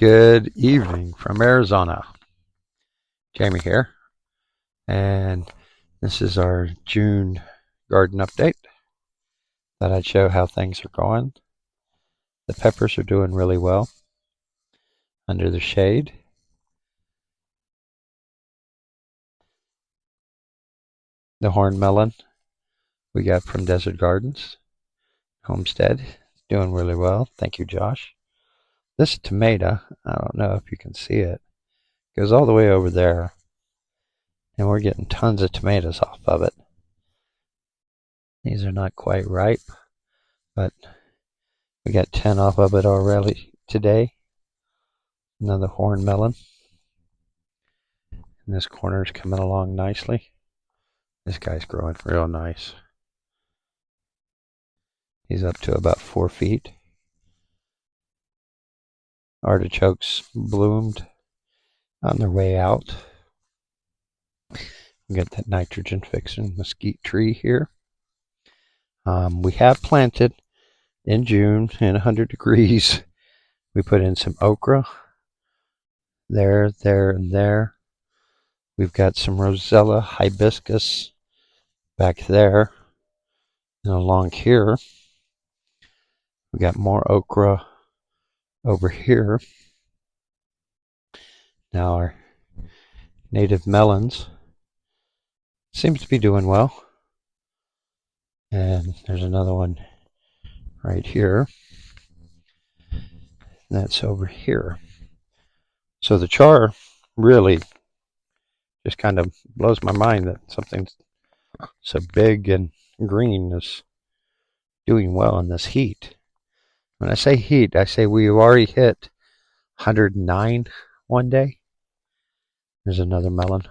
Good evening from Arizona. Jamie here, and this is our June garden update. Thought I'd show how things are going. The peppers are doing really well under the shade. The horn melon we got from Desert Gardens Homestead, doing really well. Thank you, Josh. This tomato, I don't know if you can see it, goes all the way over there, and we're getting tons of tomatoes off of it. These are not quite ripe, but we got 10 off of it already today. Another horn melon. And this corner is coming along nicely. This guy's growing real nice. He's up to about 4 feet. Artichokes bloomed on their way out. We got that nitrogen fixing mesquite tree here. We have planted in June in 100 degrees. We put in some okra there, and there. We've got some Rosella hibiscus back there. And along here, we got more okra over here. Now our native melons seems to be doing well. And there's another one right here. That's over here. So the char really just kind of blows my mind that something so big and green is doing well in this heat. When I say heat, I say we've already hit 109 one day. There's another melon.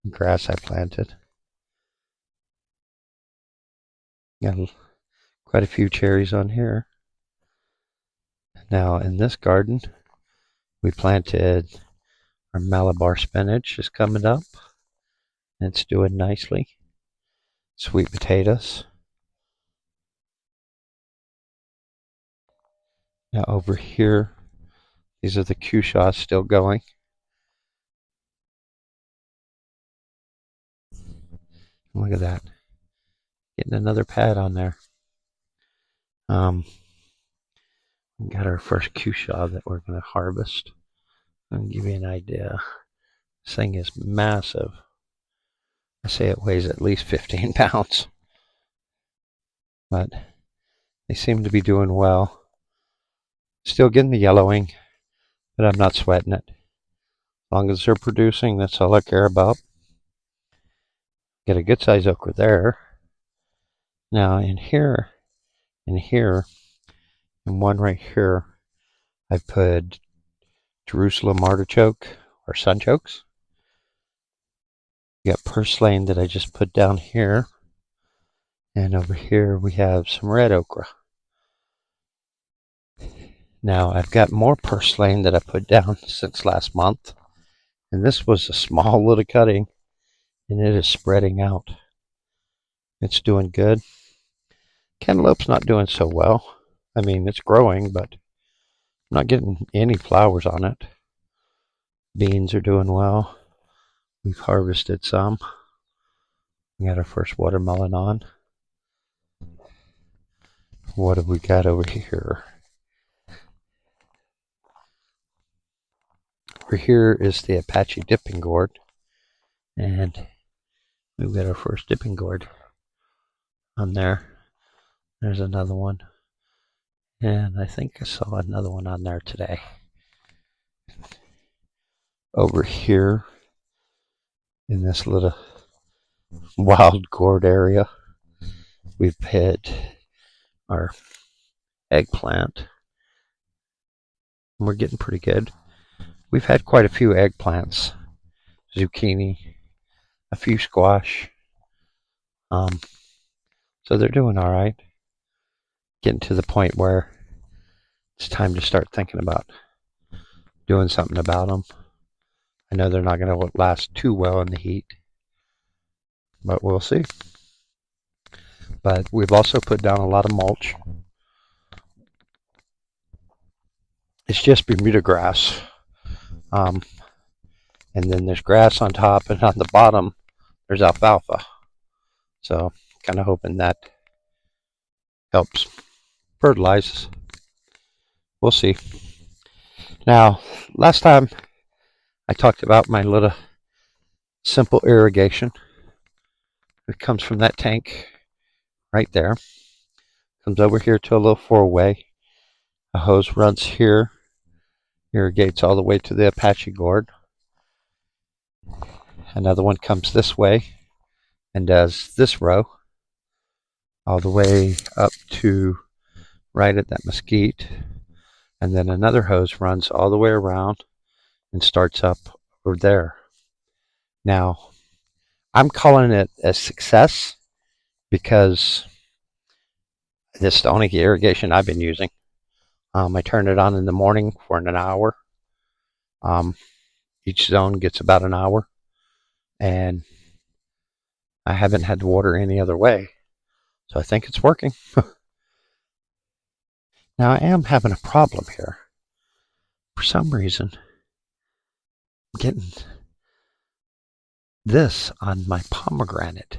Grass I planted. Got quite a few cherries on here. Now in this garden, we planted our Malabar spinach is coming up. It's doing nicely. Sweet potatoes. Now over here, these are the cushaws still going. Look at that. Getting another pad on there. We got our first cushaw that we're going to harvest. I'll give you an idea. This thing is massive. I say it weighs at least 15 pounds. But they seem to be doing well. Still getting the yellowing, but I'm not sweating it. As long as they're producing, that's all I care about. Get a good size okra there. Now in here, and one right here, I've put Jerusalem artichoke or sunchokes. We got purslane that I just put down here. And over here we have some red okra. Now I've got more purslane that I put down since last month. And this was a small little cutting, and it is spreading out. It's doing good. Cantaloupe's not doing so well. I mean, it's growing, but I'm not getting any flowers on it. Beans are doing well. We've harvested some. We got our first watermelon on. What have we got over here? Over here is the Apache dipping gourd. And we've got our first dipping gourd on there. There's another one. And I think I saw another one on there today. Over here in this little wild gourd area, we've hit our eggplant. And we're getting pretty good. We've had quite a few eggplants, zucchini, a few squash. So they're doing all right. Getting to the point where it's time to start thinking about doing something about them. I know they're not going to last too well in the heat, but we'll see. But we've also put down a lot of mulch. it's just Bermuda grass. And then there's grass on top, and on the bottom there's alfalfa. So kind of hoping that helps fertilize. We'll see. Now, last time I talked about my little simple irrigation. It comes from that tank right there. Comes over here to a little four-way. A hose runs here, irrigates all the way to the Apache gourd. Another one comes this way and does this row all the way up to right at that mesquite. And then another hose runs all the way around and starts up over there. Now, I'm calling it a success because this is the only irrigation I've been using. I turn it on in the morning for an hour. Each zone gets about an hour, and I haven't had to water any other way. So I think it's working. Now I am having a problem here. For some reason, I'm getting this on my pomegranate,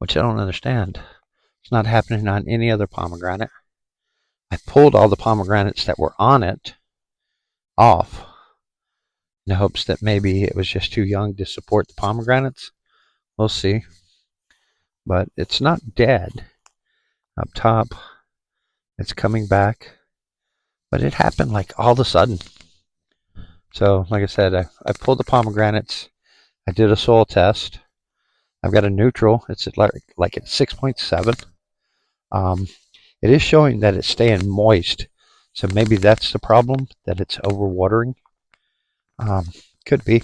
which I don't understand. It's not happening on any other pomegranate. I pulled all the pomegranates that were on it off in the hopes that maybe it was just too young to support the pomegranates. We'll see. But it's not dead. Up top, it's coming back. But it happened like all of a sudden. So, like I said, I pulled the pomegranates. I did a soil test. I've got a neutral. It's at like at 6.7. It is showing that it's staying moist. So maybe that's the problem, that it's overwatering. Could be.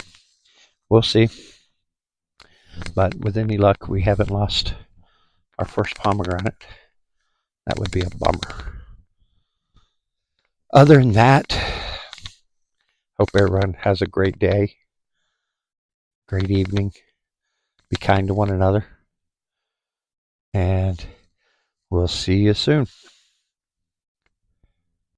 We'll see. But with any luck, we haven't lost our first pomegranate. That would be a bummer. Other than that, hope everyone has a great day, great evening. Be kind to one another. And we'll see you soon.